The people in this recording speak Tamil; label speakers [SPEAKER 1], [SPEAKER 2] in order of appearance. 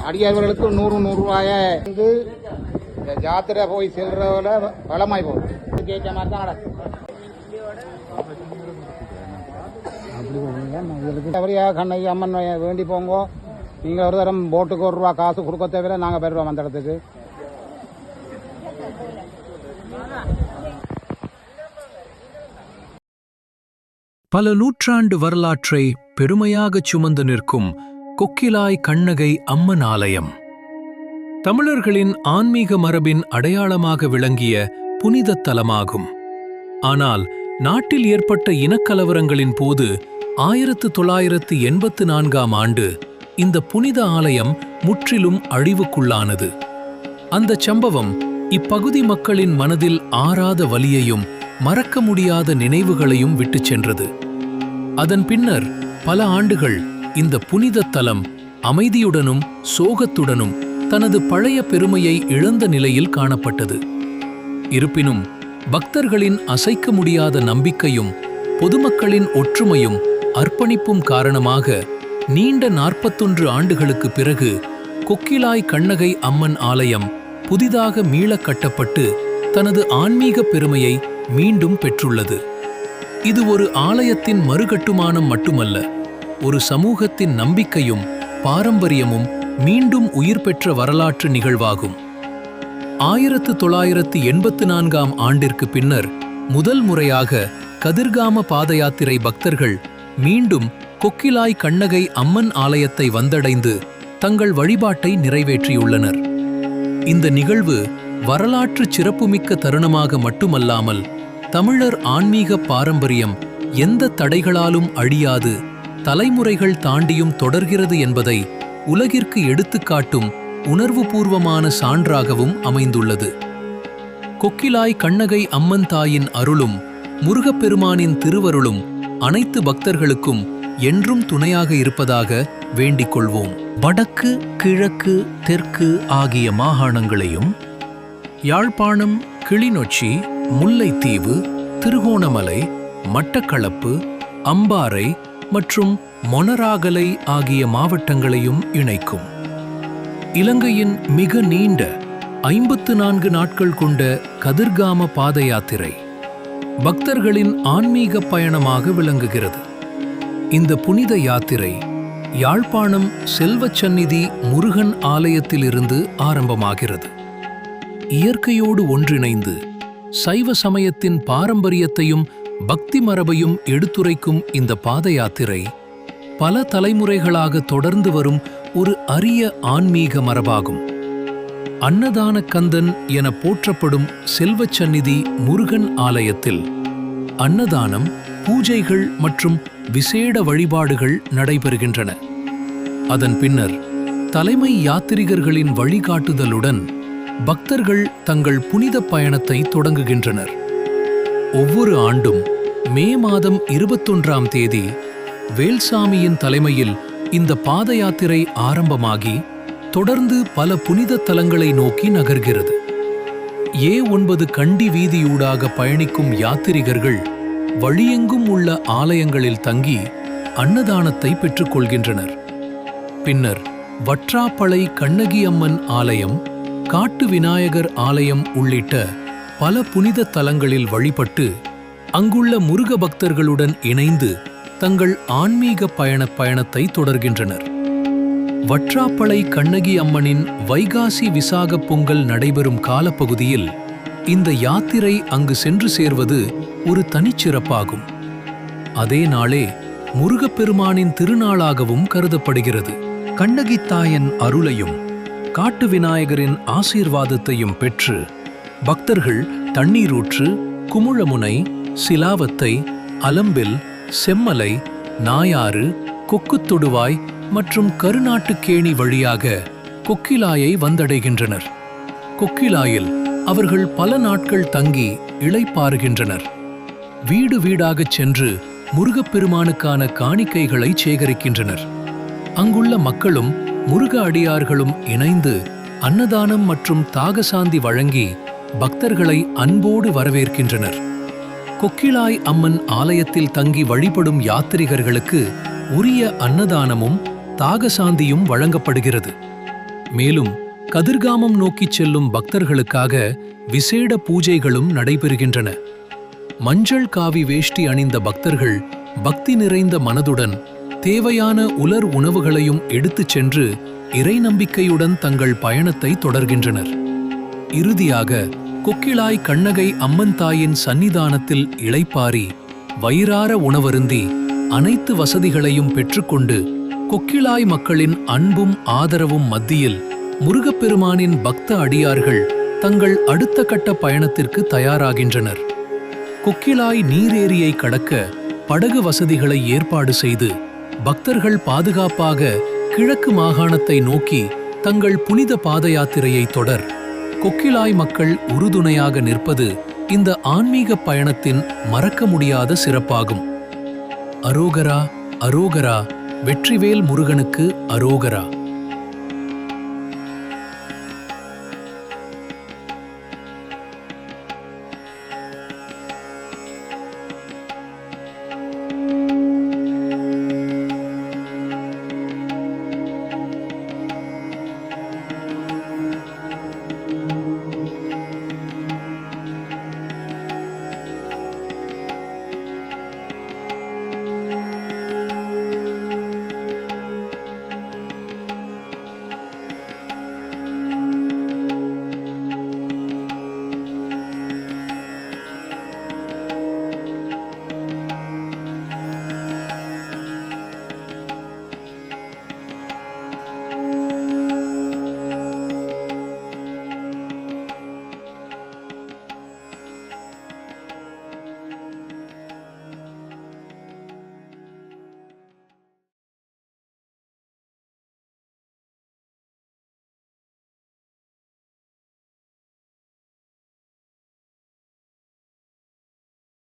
[SPEAKER 1] அடியவர்களுக்கு 100 ரூபாய வந்து ஜாத்திரை போய் செல்றதுல பலமாய் போகுது. ஜெயிச்ச மாதிரி தான் நடக்கும். அப்படியாக கண்ணகி அம்மன் வேண்டி போங்க. நீங்கள் ஒரு தரம் போட்டுக்கு 1 ரூபா காசு கொடுக்க தேவையில்லை, நாங்கள் போயிடுவோம் அந்த இடத்துக்கு.
[SPEAKER 2] பல நூற்றாண்டு வரலாற்றை பெருமையாகச் சுமந்து நிற்கும் கொக்கிலாய் கண்ணகை அம்மன் ஆலயம் தமிழர்களின் ஆன்மீக மரபின் அடையாளமாக விளங்கிய புனித தலமாகும். ஆனால் நாட்டில் ஏற்பட்ட இனக்கலவரங்களின் போது 1984ஆம் ஆண்டு இந்த புனித ஆலயம் முற்றிலும் அழிவுக்குள்ளானது. அந்தச் சம்பவம் இப்பகுதி மக்களின் மனதில் ஆறாத வலியையும் மறக்க முடியாத நினைவுகளையும் விட்டுச் சென்றது. அதன் பின்னர் பல ஆண்டுகள் இந்த புனித தலம் அமைதியுடனும் சோகத்துடனும் தனது பழைய பெருமையை இழந்த நிலையில் காணப்பட்டது. இருப்பினும் பக்தர்களின் அசைக்க முடியாத நம்பிக்கையும் பொதுமக்களின் ஒற்றுமையும் அர்ப்பணிப்பும் காரணமாக நீண்ட 41 ஆண்டுகளுக்கு பிறகு கொக்கிலாய் கண்ணகை அம்மன் ஆலயம் புதிதாக மீளக் கட்டப்பட்டு தனது ஆன்மீக பெருமையை மீண்டும் பெற்றுள்ளது. இது ஒரு ஆலயத்தின் மறுகட்டுமானம் மட்டுமல்ல, ஒரு சமூகத்தின் நம்பிக்கையும் பாரம்பரியமும் மீண்டும் உயிர் பெற்ற வரலாற்று நிகழ்வாகும். 1984ஆம் ஆண்டிற்கு பின்னர் முதல் முறையாக கதிர்காம பாதயாத்திரை பக்தர்கள் மீண்டும் கொக்கிலாய் கண்ணகை அம்மன் ஆலயத்தை வந்தடைந்து தங்கள் வழிபாட்டை நிறைவேற்றியுள்ளனர். இந்த நிகழ்வு வரலாற்று சிறப்புமிக்க தருணமாக மட்டுமல்லாமல் தமிழர் ஆன்மீக பாரம்பரியம் எந்த தடைகளாலும் அழியாது தலைமுறைகள் தாண்டியும் தொடர்கிறது என்பதை உலகிற்கு எடுத்துக்காட்டும் உணர்வுபூர்வமான சான்றாகவும் அமைந்துள்ளது. கொக்கிலாய் கண்ணகை அம்மன் தாயின் அருளும் முருகப்பெருமானின் திருவருளும் அனைத்து பக்தர்களுக்கும் என்றும் துணையாக இருப்பதாக வேண்டிக் கொள்வோம். வடக்கு, கிழக்கு, தெற்கு ஆகிய மாகாணங்களையும் யாழ்ப்பாணம், கிளிநொச்சி, முல்லைத்தீவு, திருகோணமலை, மட்டக்களப்பு, அம்பாறை மற்றும் மொனராகலை ஆகிய மாவட்டங்களையும் இணைக்கும். இலங்கையின் மிக நீண்ட 54 நாட்கள் கொண்ட கதிர்காம பாதயாத்திரை பக்தர்களின் ஆன்மீக பயணமாக விளங்குகிறது. இந்த புனித யாத்திரை யாழ்ப்பாணம் செல்வச்சந்நிதி முருகன் ஆலயத்திலிருந்து ஆரம்பமாகிறது. இயற்கையோடு ஒன்றிணைந்து சைவ சமயத்தின் பாரம்பரியத்தையும் பக்தி மரபையும் எடுத்துரைக்கும் இந்த பாதயாத்திரை பல தலைமுறைகளாக தொடர்ந்து வரும் ஒரு அரிய ஆன்மீக மரபாகும். அன்னதான கந்தன் என போற்றப்படும் செல்வச்சந்நிதி முருகன் ஆலயத்தில் அன்னதானம், பூஜைகள் மற்றும் விசேட வழிபாடுகள் நடைபெறுகின்றன. அதன் பின்னர் தலைமை யாத்திரிகர்களின் வழிகாட்டுதலுடன் பக்தர்கள் தங்கள் புனித பயணத்தை தொடங்குகின்றனர். ஒவ்வொரு ஆண்டும் மே மாதம் 21ஆம் தேதி வேல்சாமியின் தலைமையில் இந்த பாதயாத்திரை ஆரம்பமாகி தொடர்ந்து பல புனித தலங்களை நோக்கி நகர்கிறது. A9 கண்டி வீதியூடாக பயணிக்கும் யாத்திரிகர்கள் வழியெங்கும் உள்ள ஆலயங்களில் தங்கி அன்னதானத்தை பெற்றுக்கொள்கின்றனர். பின்னர் வற்றாப்பளை கண்ணகி அம்மன் ஆலயம், காட்டு விநாயகர் ஆலயம் உள்ளிட்ட பல புனித தலங்களில் வழிபட்டு அங்குள்ள முருக பக்தர்களுடன் இணைந்து தங்கள் ஆன்மீக பயணத்தை தொடர்கின்றனர். வற்றாப்பளை கண்ணகி அம்மனின் வைகாசி விசாக பொங்கல் நடைபெறும் காலப்பகுதியில் இந்த யாத்திரை அங்கு சென்று சேர்வது ஒரு தனிச்சிறப்பாகும். அதே நாளே முருகப்பெருமானின் திருநாளாகவும் கருதப்படுகிறது. கண்ணகி தாயன் அருளையும் காட்டு விநாயகரின் ஆசீர்வாதத்தையும் பெற்று பக்தர்கள் தண்ணீரூற்று, குமுழமுனை, சிலாவத்தை, அலம்பில், செம்மலை, நாயாறு, கொக்குத்தொடுவாய் மற்றும் கருநாட்டுக்கேணி வழியாக கொக்கிலாயை வந்தடைகின்றனர். கொக்கிலாயில் அவர்கள் பல நாட்கள் தங்கி இளைப்பாறுகின்றனர். வீடு வீடாகச் சென்று முருகப்பெருமானுக்கான காணிக்கைகளை சேகரிக்கின்றனர். அங்குள்ள மக்களும் முருக அடியார்களும் இணைந்து அன்னதானம் மற்றும் தாகசாந்தி வழங்கி பக்தர்களை அன்போடு வரவேற்கின்றனர். கொக்கிலாய் அம்மன் ஆலயத்தில் தங்கி வழிபடும் யாத்திரிகர்களுக்கு உரிய அன்னதானமும் தாகசாந்தியும் வழங்கப்படுகிறது. மேலும் கதிர்காமம் நோக்கிச் செல்லும் பக்தர்களுக்காக விசேட பூஜைகளும் நடைபெறுகின்றன. மஞ்சள் காவி வேஷ்டி அணிந்த பக்தர்கள் பக்தி நிறைந்த மனதுடன் தேவையான உலர் உணவுகளையும் எடுத்துச் சென்று இறை நம்பிக்கையுடன் தங்கள் பயணத்தை தொடர்கின்றனர். இறுதியாக கொக்கிளாய் கண்ணகை அம்மன் தாயின் சன்னிதானத்தில் இளைப்பாரி வயிறார உணவருந்தி அனைத்து வசதிகளையும் பெற்றுக்கொண்டு கொக்கிளாய் மக்களின் அன்பும் ஆதரவும் மத்தியில் முருகப்பெருமானின் பக்த அடியார்கள் தங்கள் அடுத்த கட்ட பயணத்திற்கு தயாராகின்றனர். கொக்கிளாய் நீரேரியை கடக்க படகு வசதிகளை ஏற்பாடு செய்து பக்தர்கள் பாதுகாப்பாக கிழக்கு மாகாணத்தை நோக்கி தங்கள் புனித பாத யாத்திரையை தொடர் கொக்கிளாய் மக்கள் உறுதுணையாக நிற்பது இந்த ஆன்மீக பயணத்தின் மறக்க முடியாத சிறப்பாகும். அரோகரா, அரோகரா, வெற்றிவேல் முருகனுக்கு அரோகரா.